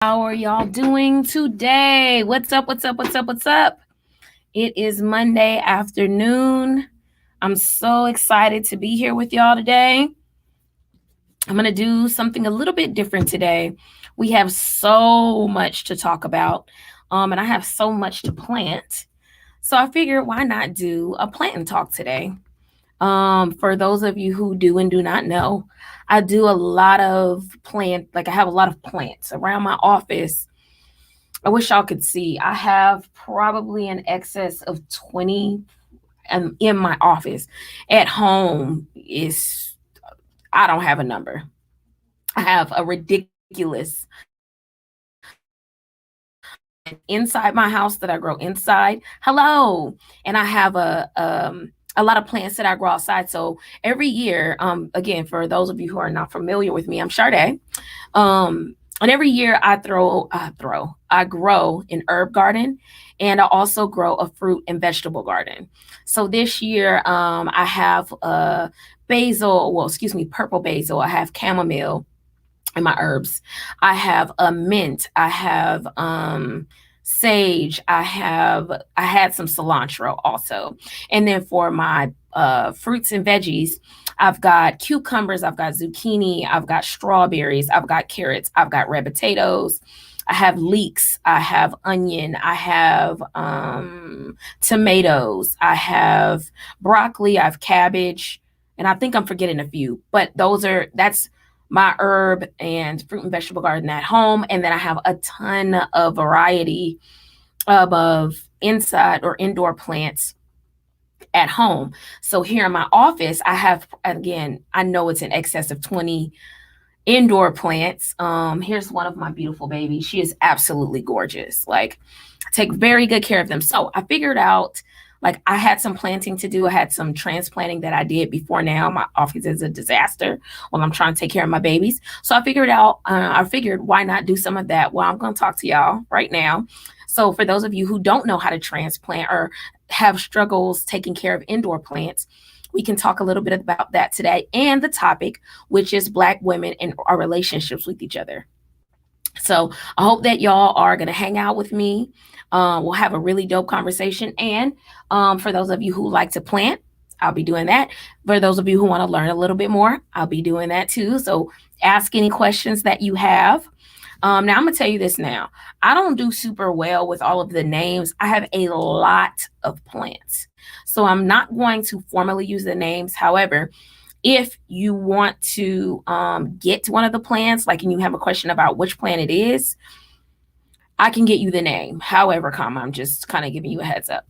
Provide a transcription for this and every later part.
How are y'all doing today? What's up? What's up? What's up? What's up? It is Monday afternoon. I'm so excited to be here with y'all today. I'm going to do something a little bit different today. We have so much to talk about, and I have so much to plant. So I figured, why not do a plant and talk today? For those of you who do and do not know, I do a lot of I have a lot of plants around my office. I wish y'all could see. I have probably an excess of 20 in my office. At home I don't have a number. I have a ridiculous inside my house that I grow inside. Hello. And I have a lot of plants that I grow outside. So every year, again, for those of you who are not familiar with me, I'm Sade. And every year I grow an herb garden, and I also grow a fruit and vegetable garden. So this year, I have purple basil. I have chamomile in my herbs. I have a mint. I have sage. I had some cilantro also. And then for my fruits and veggies, I've got cucumbers, I've got zucchini, I've got strawberries, I've got carrots, I've got red potatoes, I have leeks, I have onion, I have tomatoes, I have broccoli, I have cabbage, and I think I'm forgetting a few, but that's my herb and fruit and vegetable garden at home. And then I have a ton of variety of inside or indoor plants at home. So here in my office, I have, again, I know it's in excess of 20 indoor plants. Here's one of my beautiful babies. She is absolutely gorgeous. Like, I take very good care of them. So I figured out, like, I had some planting to do. I had some transplanting that I did before now. My office is a disaster while I'm trying to take care of my babies. So I figured why not do some of that? Well, I'm going to talk to y'all right now. So for those of you who don't know how to transplant or have struggles taking care of indoor plants, we can talk a little bit about that today, and the topic, which is Black women and our relationships with each other. So I hope that y'all are going to hang out with me. We'll have a really dope conversation. And for those of you who like to plant, I'll be doing that. For those of you who want to learn a little bit more, I'll be doing that too. So ask any questions that you have. Now, I'm going to tell you this now. I don't do super well with all of the names. I have a lot of plants. So I'm not going to formally use the names. However, if you want to get one of the plants, like, and you have a question about which plant it is, I can get you the name. However, I'm just kind of giving you a heads up.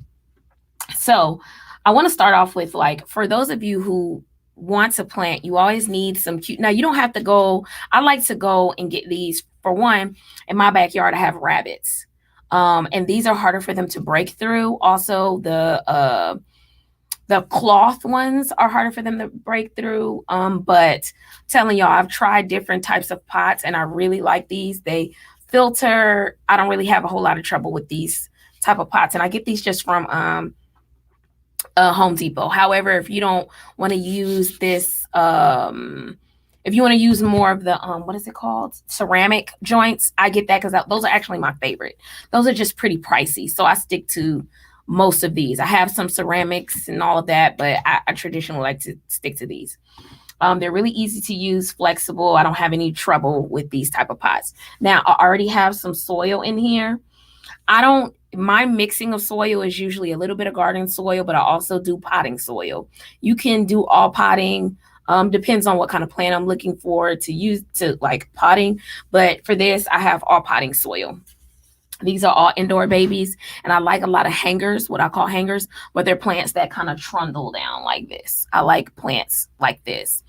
So I want to start off with, like, for those of you who want to plant, you always need some cute. Now, you don't have to go. I like to go and get these. For one, in my backyard, I have rabbits. And these are harder for them to break through. Also, the cloth ones are harder for them to break through. But telling y'all, I've tried different types of pots, and I really like these. They filter. I don't really have a whole lot of trouble with these type of pots. And I get these just from Home Depot. However, if you don't want to use this, if you want to use more of the, what is it called? Ceramic joints, I get that because those are actually my favorite. Those are just pretty pricey. So I stick to most of these. I have some ceramics and all of that, but I traditionally like to stick to these. They're really easy to use, flexible. I don't have any trouble with these type of pots. Now, I already have some soil in here. My mixing of soil is usually a little bit of garden soil, but I also do potting soil. You can do all potting. Depends on what kind of plant I'm looking for to use to, like, potting. But for this, I have all potting soil. These are all indoor babies. And I like a lot of hangers, what I call hangers, but they're plants that kind of trundle down like this. I like plants like this.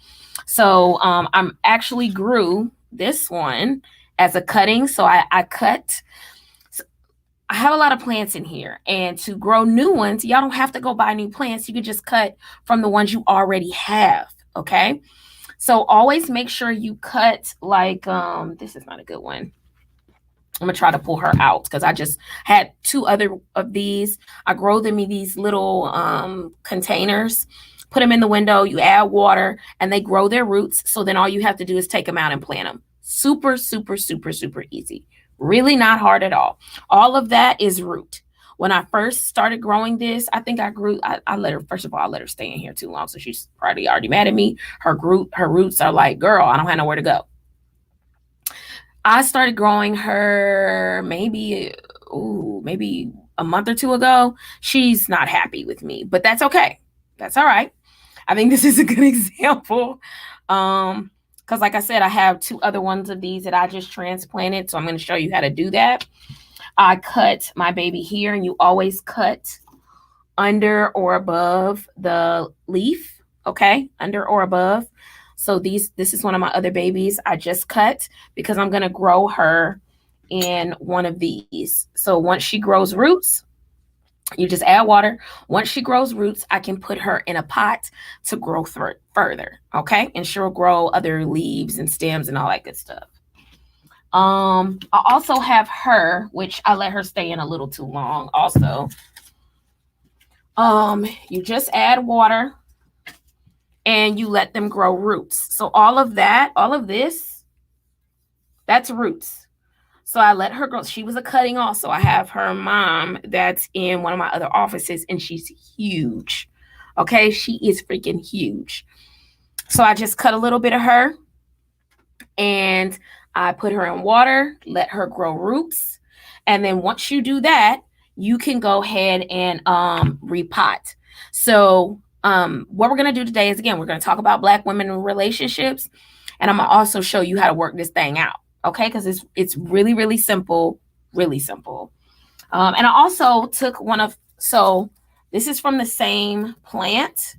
So I'm actually grew this one as a cutting. So I cut. I have a lot of plants in here. And to grow new ones, y'all don't have to go buy new plants. You can just cut from the ones you already have. Okay. So always make sure you cut, like, this is not a good one. I'm going to try to pull her out because I just had 2 other of these. I grow them in these little containers, put them in the window, you add water, and they grow their roots. So then all you have to do is take them out and plant them. Super, super, super, super easy. Really not hard at all. All of that is root. When I first started growing this, I think I let her, first of all, I let her stay in here too long. So she's probably already mad at me. Her roots are like, girl, I don't have nowhere to go. I started growing her maybe a month or two ago. She's not happy with me, but that's okay. That's all right. I think this is a good example. Because like I said, I have 2 other ones of these that I just transplanted. So I'm going to show you how to do that. I cut my baby here, and you always cut under or above the leaf. Okay, under or above. So this is one of my other babies I just cut because I'm going to grow her in one of these. So once she grows roots, you just add water. Once she grows roots, I can put her in a pot to grow further. Okay, and she'll grow other leaves and stems and all that good stuff. I also have her, which I let her stay in a little too long also. You just add water and you let them grow roots. So all of this, that's roots. So I let her grow. She was a cutting also. I have her mom that's in one of my other offices, and she's huge. Okay, she is freaking huge. So I just cut a little bit of her, and I put her in water, let her grow roots. And then once you do that, you can go ahead and repot. So what we're going to do today is, again, we're going to talk about Black women in relationships. And I'm going to also show you how to work this thing out. Okay, because it's really, really simple, really simple. And I also took so this is from the same plant.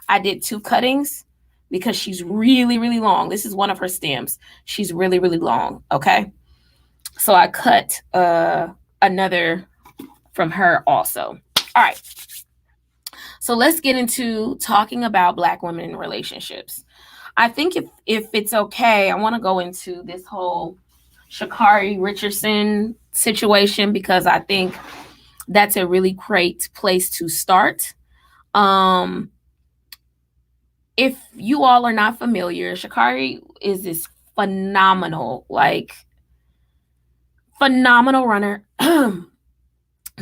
I did 2 cuttings because she's really, really long. This is one of her stems. She's really, really long. Okay, so I cut another from her also. All right. So let's get into talking about Black women in relationships. I think if it's okay, I want to go into this whole Sha'Carri Richardson situation because I think that's a really great place to start. If you all are not familiar, Sha'Carri is this phenomenal runner,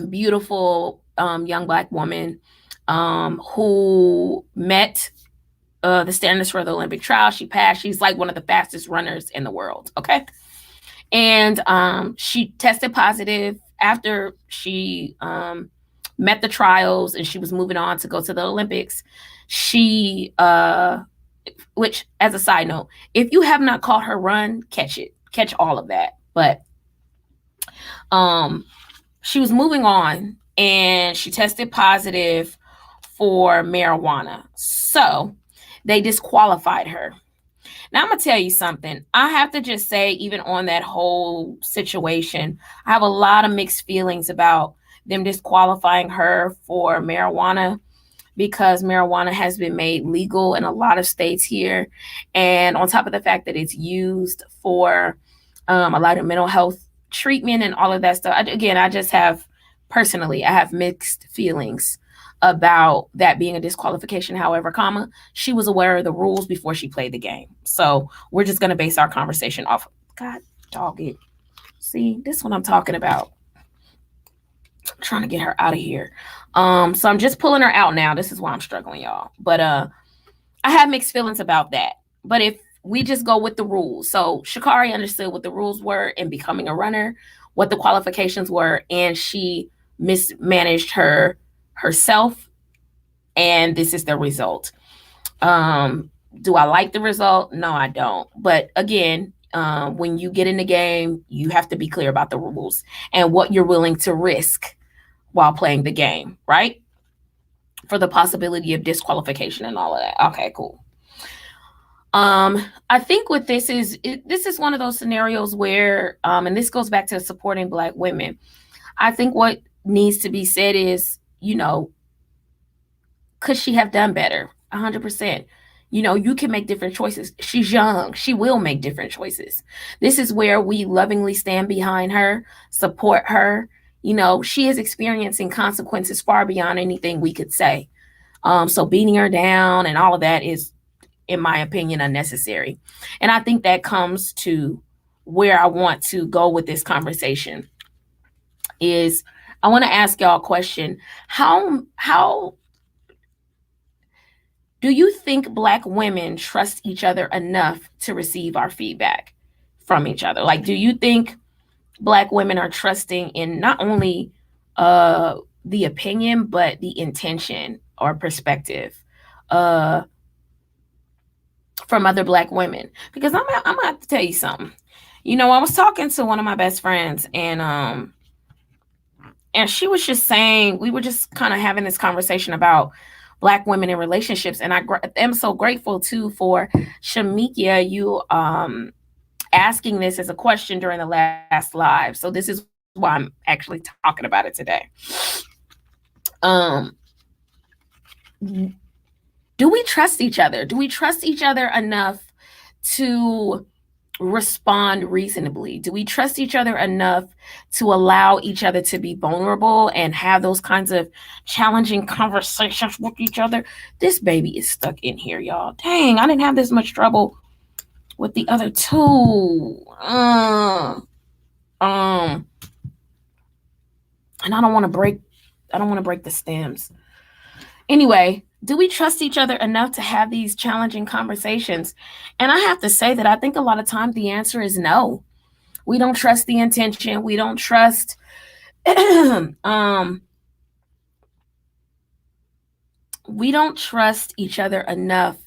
beautiful young Black woman who met the standards for the Olympic trial. She passed. She's like one of the fastest runners in the world. Okay. And she tested positive after she met the trials and she was moving on to go to the Olympics. She, which as a side note, if you have not caught her run, catch all of that. But she was moving on and she tested positive for marijuana. So they disqualified her. Now, I'm going to tell you something. I have to just say, even on that whole situation, I have a lot of mixed feelings about them disqualifying her for marijuana because marijuana has been made legal in a lot of states here. And on top of the fact that it's used for a lot of mental health treatment and all of that stuff. I just have mixed feelings about that being a disqualification. However, she was aware of the rules before she played the game. So we're just going to base our conversation off. God, dog it. See, this is what I'm talking about. I'm trying to get her out of here. So I'm just pulling her out now. This is why I'm struggling, y'all. But I have mixed feelings about that. But if we just go with the rules. So Sha'Carri understood what the rules were in becoming a runner, what the qualifications were, and she mismanaged herself, and this is the result. Do I like the result? No, I don't. But again, when you get in the game, you have to be clear about the rules and what you're willing to risk while playing the game, right? For the possibility of disqualification and all of that. Okay, cool. I think what this is one of those scenarios where, and this goes back to supporting Black women. I think what needs to be said is, could she have done better? 100%. You can make different choices. She's young. She will make different choices. This is where we lovingly stand behind her, support her. She is experiencing consequences far beyond anything we could say. So beating her down and all of that is, in my opinion, unnecessary. And I think that comes to where I want to go with this conversation is I want to ask y'all a question. How do you think Black women trust each other enough to receive our feedback from each other? Like, do you think Black women are trusting in not only the opinion, but the intention or perspective uh, from other Black women? Because I'm gonna have to tell you something. You know, I was talking to one of my best friends, and she was just saying, we were just kind of having this conversation about Black women in relationships, and I am so grateful too for Shamikia, you asking this as a question during the last live. So this is why I'm actually talking about it today. Um, do we trust each other? Do we trust each other enough to respond reasonably? Do we trust each other enough to allow each other to be vulnerable and have those kinds of challenging conversations with each other? This baby is stuck in here, y'all. Dang, I didn't have this much trouble with the other two. And I don't want to break the stems. Anyway, do we trust each other enough to have these challenging conversations? And I have to say that I think a lot of times the answer is no. We don't trust the intention. We don't trust we don't trust each other enough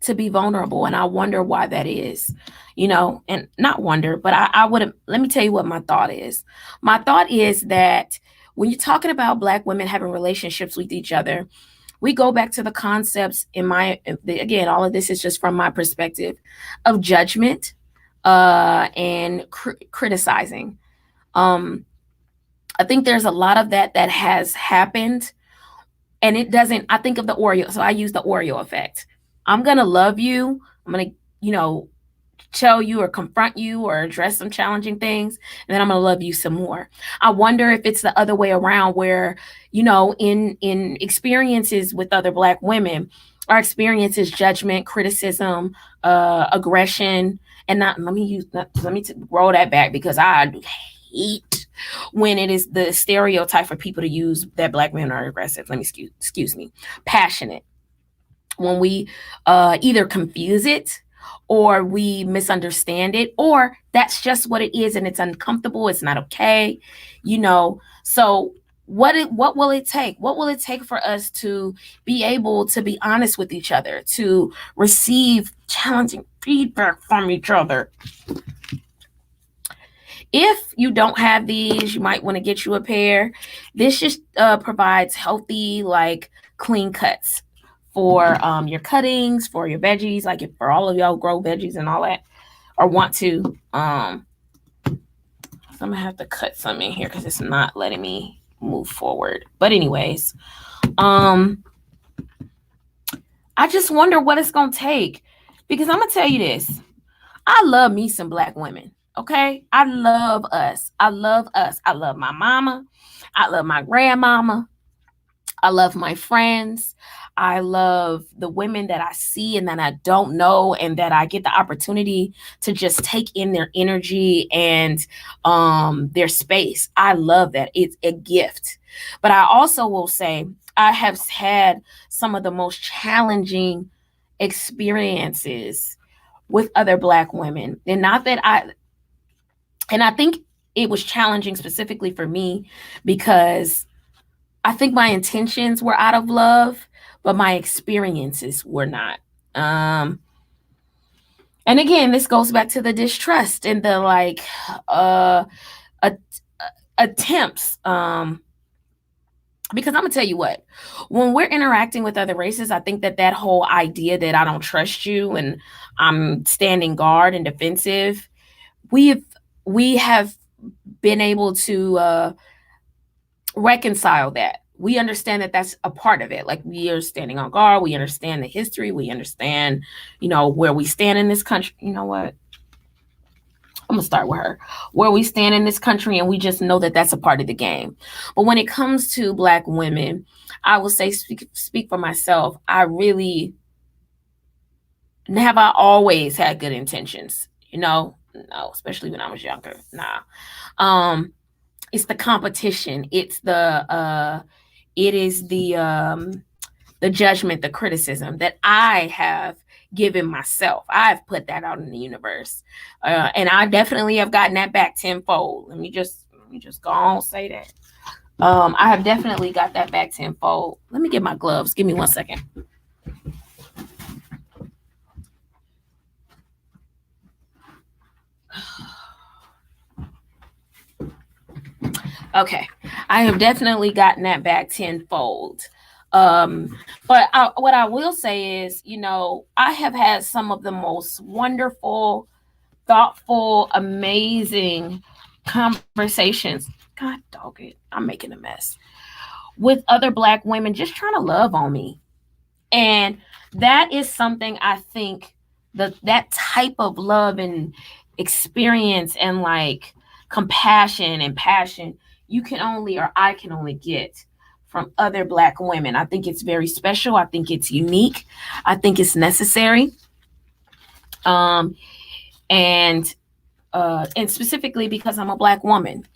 to be vulnerable. And I wonder why that is, you know, and not wonder, but I would, let me tell you what my thought is. My thought is that when you're talking about Black women having relationships with each other, we go back to the concepts again, all of this is just from my perspective of judgment and criticizing. I think there's a lot of that has happened, and it doesn't, I think of the Oreo. So I use the Oreo effect. I'm going to love you. I'm going to, tell you or confront you or address some challenging things, and then I'm going to love you some more. I wonder if it's the other way around where, in experiences with other Black women, our experience is judgment, criticism, aggression, and let me roll that back, because I hate when it is the stereotype for people to use that Black men are aggressive. Excuse me, passionate. When we either confuse it, or we misunderstand it, or that's just what it is and it's uncomfortable, it's not okay, So what will it take? What will it take for us to be able to be honest with each other, to receive challenging feedback from each other? If you don't have these, you might want to get you a pair. This just provides healthy, clean cuts for your cuttings, for your veggies, if for all of y'all grow veggies and all that, or want to. So I'm gonna have to cut some in here because it's not letting me move forward. But anyways, I just wonder what it's gonna take, because I'm gonna tell you this. I love me some Black women. Okay, I love us. I love us. I love my mama. I love my grandmama. I love my friends. I love the women that I see and that I don't know, and that I get the opportunity to just take in their energy and their space. I love that. It's a gift. But I also will say I have had some of the most challenging experiences with other Black women. And I think it was challenging specifically for me because I think my intentions were out of love, but my experiences were not. And again, this goes back to the distrust and the attempts. Because I'm gonna tell you what, when we're interacting with other races, I think that whole idea that I don't trust you and I'm standing guard and defensive, we have been able to reconcile that. We understand that that's a part of it. We are standing on guard. We understand the history. We understand, where we stand in this country. You know what? I'm gonna start with her. Where we stand in this country, and we just know that that's a part of the game. But when it comes to Black women, I will say, speak for myself. I always had good intentions. No, especially when I was younger. Nah. Um, it's the competition. It is the judgment, the criticism that I have given myself. I've put that out in the universe. And I definitely have gotten that back tenfold. Let me just go on and say that. I have definitely got that back tenfold. Let me get my gloves. Give me 1 second. Okay, I have definitely gotten that back tenfold. What I will say is, I have had some of the most wonderful, thoughtful, amazing conversations. God dog it, I'm making a mess with other Black women just trying to love on me. And that is something I think that type of love and experience and like compassion and passion you can only or I can only get from other Black women. I think it's very special. I think it's unique. I think it's necessary. Um, and and specifically because I'm a Black woman.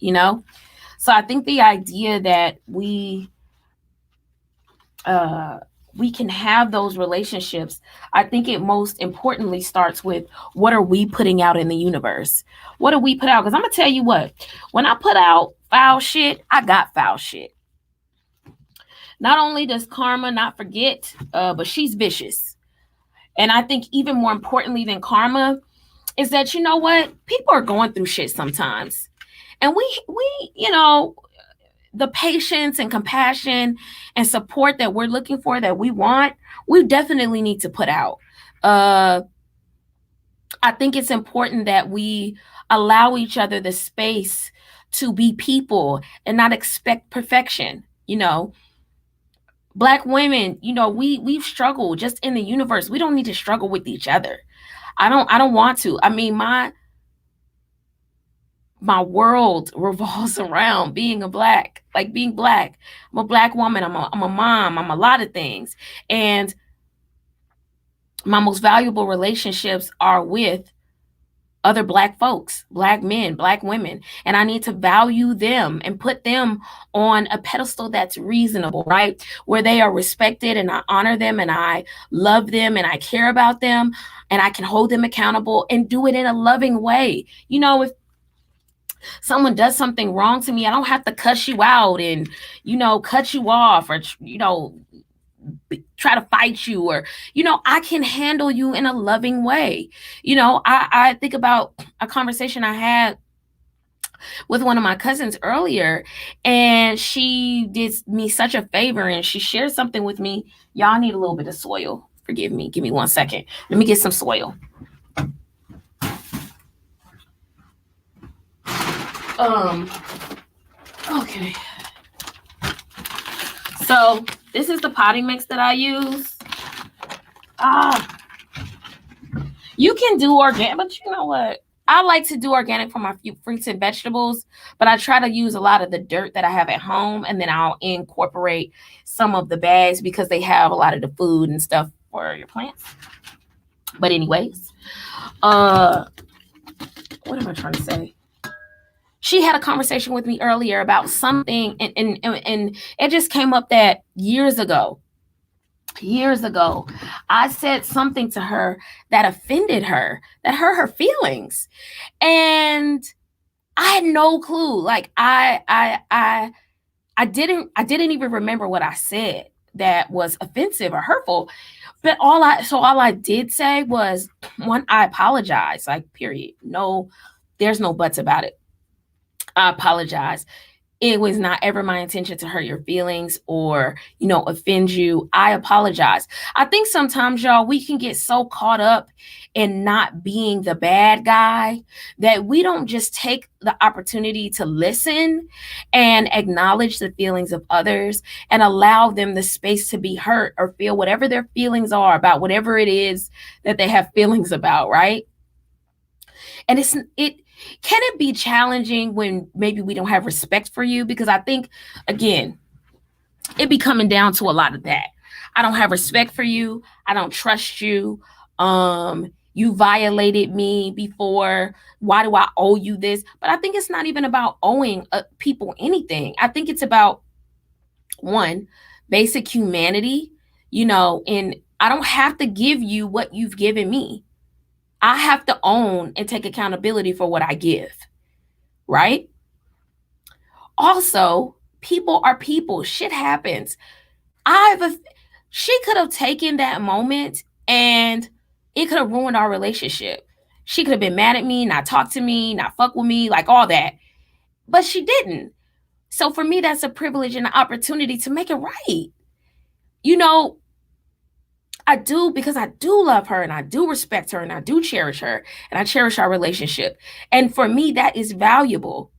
So I think the idea that uh, we can have those relationships, I think it most importantly starts with what are we putting out in the universe? What do we put out? Because I'm going to tell you what, when I put out foul shit, I got foul shit. Not only does karma not forget, but she's vicious. And I think even more importantly than karma is that, you know what? People are going through shit sometimes. And the patience and compassion and support that we're looking for, that we want, we definitely need to put out. I think it's important that we allow each other the space to be people and not expect perfection. Black women, we've struggled just in the universe. We don't need to struggle with each other. I don't want to. I mean, my world revolves around being Black. I'm a Black woman. I'm a mom. I'm a lot of things. And my most valuable relationships are with other Black folks, Black men, Black women. And I need to value them and put them on a pedestal that's reasonable, right? Where they are respected and I honor them and I love them and I care about them and I can hold them accountable and do it in a loving way. If someone does something wrong to me, I don't have to cuss you out and, cut you off or, try to fight you or, I can handle you in a loving way. I think about a conversation I had with one of my cousins earlier, and she did me such a favor and she shared something with me. Y'all need a little bit of soil. Forgive me. Give me 1 second. Let me get some soil. Okay. So this is the potting mix that I use. You can do organic, but you know what? I like to do organic for my fruits and vegetables, but I try to use a lot of the dirt that I have at home, and then I'll incorporate some of the bags because they have a lot of the food and stuff for your plants. But anyways, what am I trying to say? She had a conversation with me earlier about something, and it just came up that years ago, I said something to her that offended her, that hurt her feelings. And I had no clue. Like I didn't even remember what I said that was offensive or hurtful. But all I did say was, one, I apologize, like, period. No, there's no buts about it. I apologize. It was not ever my intention to hurt your feelings or, offend you. I apologize. I think sometimes, y'all, we can get so caught up in not being the bad guy that we don't just take the opportunity to listen and acknowledge the feelings of others and allow them the space to be hurt or feel whatever their feelings are about whatever it is that they have feelings about, right? And can it be challenging when maybe we don't have respect for you? Because I think, again, it be coming down to a lot of that. I don't have respect for you. I don't trust you. You violated me before. Why do I owe you this? But I think it's not even about owing people anything. I think it's about, one, basic humanity, and I don't have to give you what you've given me. I have to own and take accountability for what I give, right? Also, people are people. Shit happens. She could have taken that moment and it could have ruined our relationship. She could have been mad at me, not talk to me, not fuck with me, like all that. But she didn't. So for me, that's a privilege and an opportunity to make it right. I do, because I do love her and I do respect her and I do cherish her and I cherish our relationship. And for me, that is valuable.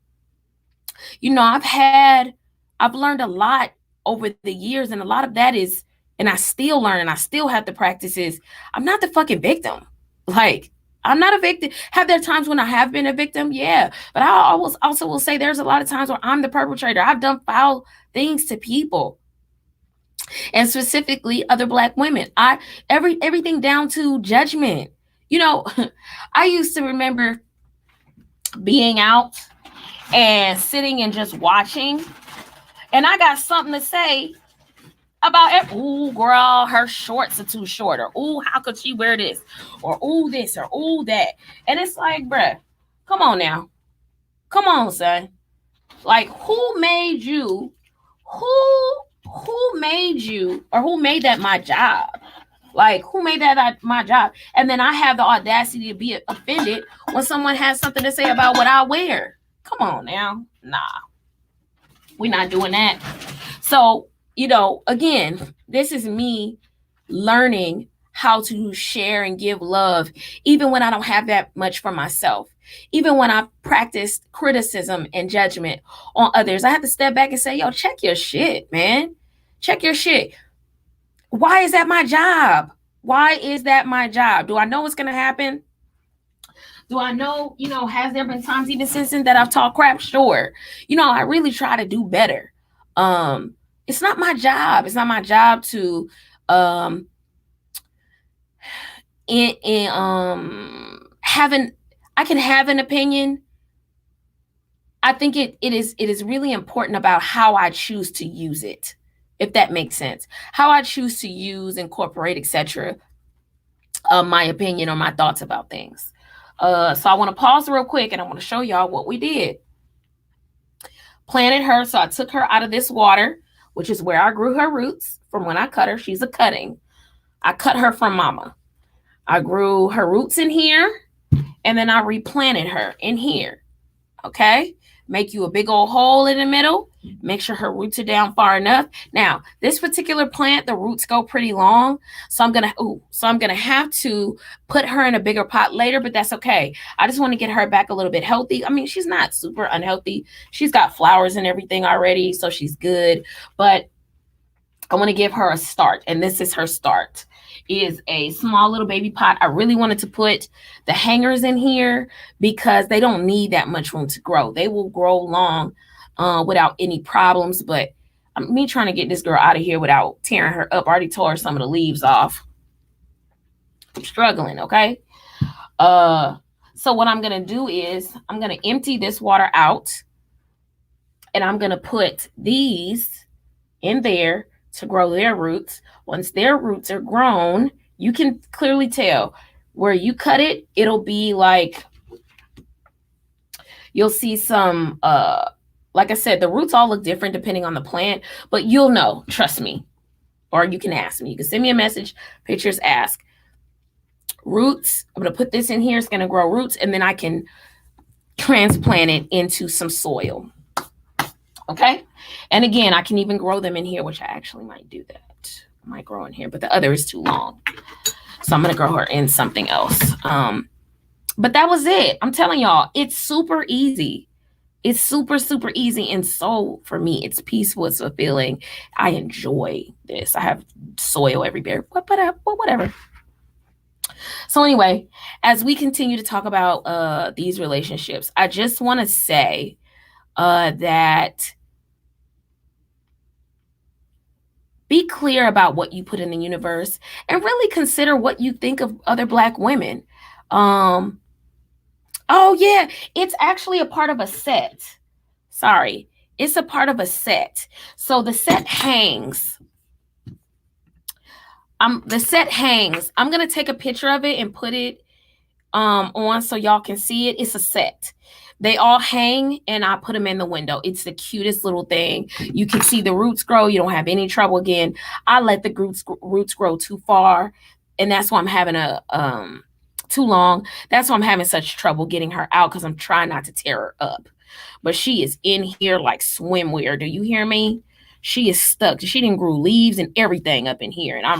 I've learned a lot over the years, and a lot of that is, and I still learn and I still have to practice is, I'm not the fucking victim. Like, I'm not a victim. Have there times when I have been a victim? Yeah. But I also will say there's a lot of times where I'm the perpetrator. I've done foul things to people, and specifically other Black women. Everything down to judgment. I used to remember being out and sitting and just watching, and I got something to say about it. Ooh, girl, her shorts are too short, or ooh, how could she wear this, or ooh, this, or ooh, that. And it's like, bruh, come on now. Come on, son. Like, who made you? Who made you, or who made that my job? Like, who made that my job? And then I have the audacity to be offended when someone has something to say about what I wear. Come on now. Nah, we're not doing that. So, again, this is me learning how to share and give love, even when I don't have that much for myself. Even when I practice criticism and judgment on others, I have to step back and say, yo, check your shit, man. Check your shit. Why is that my job? Why is that my job? Do I know what's going to happen? Do I know, has there been times even since then that I've talked crap? Sure. I really try to do better. It's not my job. It's not my job to I can have an opinion. I think it is really important about how I choose to use it, if that makes sense. How I choose to use, incorporate, etc. My opinion or my thoughts about things. So I want to pause real quick and I want to show y'all what we did. Planted her, so I took her out of this water, which is where I grew her roots from when I cut her. She's a cutting. I cut her from mama. I grew her roots in here, and then I replanted her in here. Okay? Make you a big old hole in the middle. Make sure her roots are down far enough. Now, this particular plant, the roots go pretty long. So I'm gonna have to put her in a bigger pot later, but that's okay. I just want to get her back a little bit healthy. I mean, she's not super unhealthy. She's got flowers and everything already, so she's good. But I want to give her a start, and this is her start. Is a small little baby pot. I really wanted to put the hangers in here because they don't need that much room to grow. They will grow long without any problems, but me trying to get this girl out of here without tearing her up. I already tore some of the leaves off. I'm struggling, okay? So what I'm going to do is I'm going to empty this water out, and I'm going to put these in there to grow their roots. Once their roots are grown, you can clearly tell where you cut it, it'll be like, you'll see some, like I said, the roots all look different depending on the plant, but you'll know, trust me, or you can ask me. You can send me a message, pictures, ask. Roots, I'm going to put this in here. It's going to grow roots, and then I can transplant it into some soil. Okay? And again, I can even grow them in here, which I actually might do that. I might grow in here, but the other is too long. So I'm going to grow her in something else. But that was it. I'm telling y'all, it's super easy. It's super, super easy. And so for me, it's peaceful. It's fulfilling. I enjoy this. I have soil everywhere, but whatever. So anyway, as we continue to talk about these relationships, I just want to say that be clear about what you put in the universe and really consider what you think of other Black women. Um, oh yeah, it's actually a part of a set. Sorry, it's a part of a set. So the set hangs. The set hangs. I'm gonna take a picture of it and put it on so y'all can see it. It's a set. They all hang and I put them in the window. It's the cutest little thing. You can see the roots grow. You don't have any trouble. Again, I let the roots grow too far, and that's why I'm having too long. That's why I'm having such trouble getting her out, because I'm trying not to tear her up. But she is in here like swimwear. Do you hear me? She is stuck. She didn't grow leaves and everything up in here. And I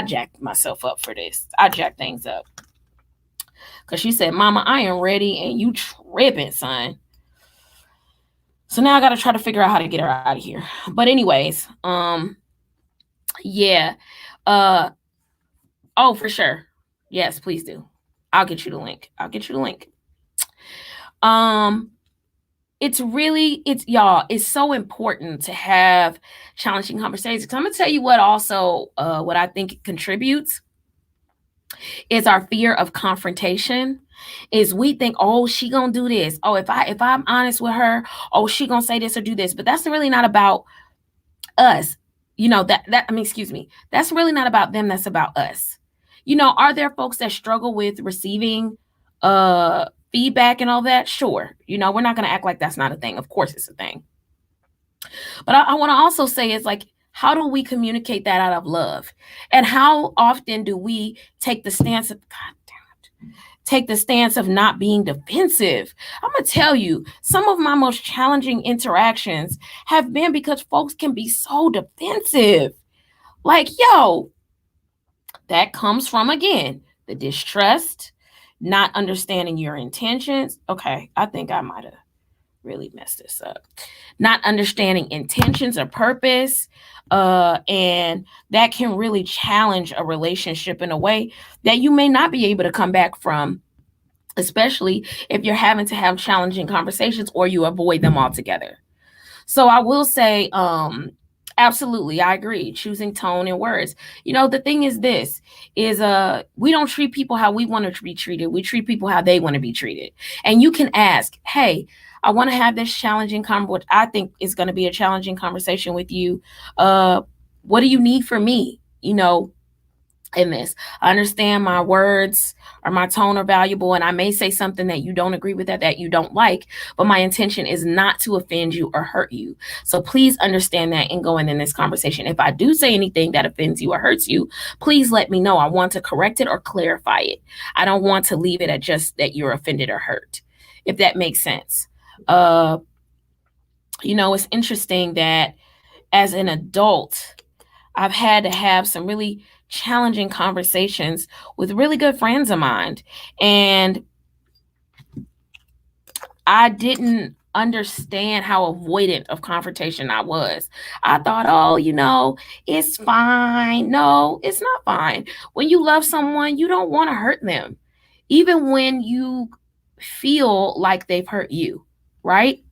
jacked myself up for this. I jacked things up. Because she said, Mama, I am ready, and you tripping, son. So now I got to try to figure out how to get her out of here. But anyways, yeah. Oh, for sure. Yes, please do. I'll get you the link. It's so important to have challenging conversations. I'm gonna tell you what also what I think contributes is our fear of confrontation. Is we think, oh, she gonna do this. Oh, if I'm honest with her, oh, she gonna say this or do this. But that's really not about us. Excuse me. That's really not about them. That's about us. Are there folks that struggle with receiving feedback and all that? Sure. We're not gonna act like that's not a thing. Of course it's a thing. But I want to also say is like, how do we communicate that out of love? And how often do we take the stance of not being defensive? I'm going to tell you, some of my most challenging interactions have been because folks can be so defensive. Like, yo, that comes from, again, the distrust, not understanding your intentions. Okay, I think I might have really messed this up. Not understanding intentions or purpose. And that can really challenge a relationship in a way that you may not be able to come back from, especially if you're having to have challenging conversations or you avoid them altogether. So I will say, absolutely, I agree. Choosing tone and words. The thing is this is we don't treat people how we want to be treated. We treat people how they want to be treated. And you can ask, hey, I want to have this challenging what I think is going to be a challenging conversation with you. What do you need from me? In this, I understand my words or my tone are valuable, and I may say something that you don't agree with, that you don't like, but my intention is not to offend you or hurt you. So please understand that in going in this conversation. If I do say anything that offends you or hurts you, please let me know. I want to correct it or clarify it. I don't want to leave it at just that you're offended or hurt, if that makes sense. It's interesting that as an adult, I've had to have some really challenging conversations with really good friends of mine. And I didn't understand how avoidant of confrontation I was. I thought, oh, it's fine. No, it's not fine. When you love someone, you don't want to hurt them, even when you feel like they've hurt you, right?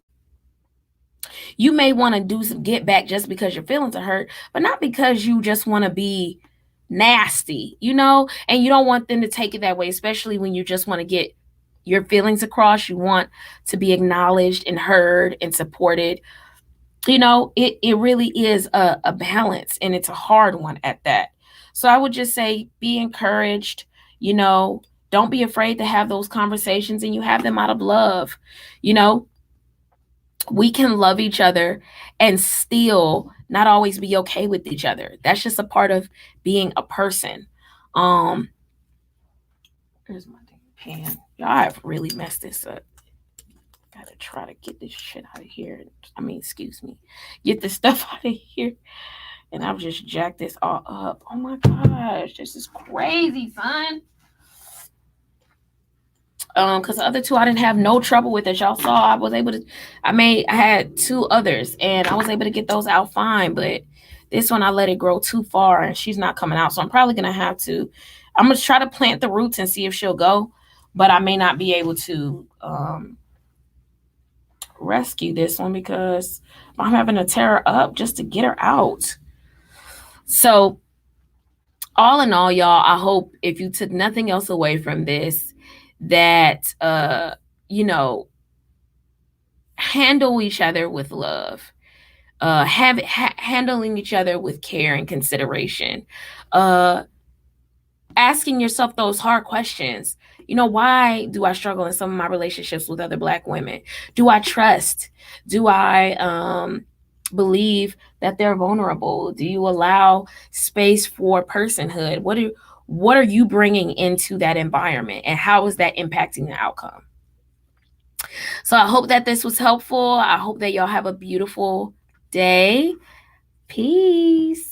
You may want to do some get back just because your feelings are hurt, but not because you just want to be nasty, and you don't want them to take it that way, especially when you just want to get your feelings across. You want to be acknowledged and heard and supported. It really is a balance, and it's a hard one at that. So I would just say, be encouraged, don't be afraid to have those conversations, and you have them out of love. We can love each other and still not always be okay with each other. That's just a part of being a person. Here's my pan. Y'all have really messed this up. Gotta try to get this shit out of here. Excuse me. Get this stuff out of here. And I've just jacked this all up. Oh my gosh. This is crazy, son. Because the other two I didn't have no trouble with. As y'all saw, I had two others and I was able to get those out fine, but this one I let it grow too far and she's not coming out. So I'm probably gonna have to, I'm gonna try to plant the roots and see if she'll go, but I may not be able to rescue this one because I'm having to tear her up just to get her out. So all in all, y'all, I hope if you took nothing else away from this, that you know, handle each other with love. Handling each other with care and consideration. Uh Asking yourself those hard questions. Why do I struggle in some of my relationships with other Black women? Do I trust? Do I believe that they're vulnerable? Do you allow space for personhood? What are you bringing into that environment, and how is that impacting the outcome? So I hope that this was helpful. I hope that y'all have a beautiful day. Peace.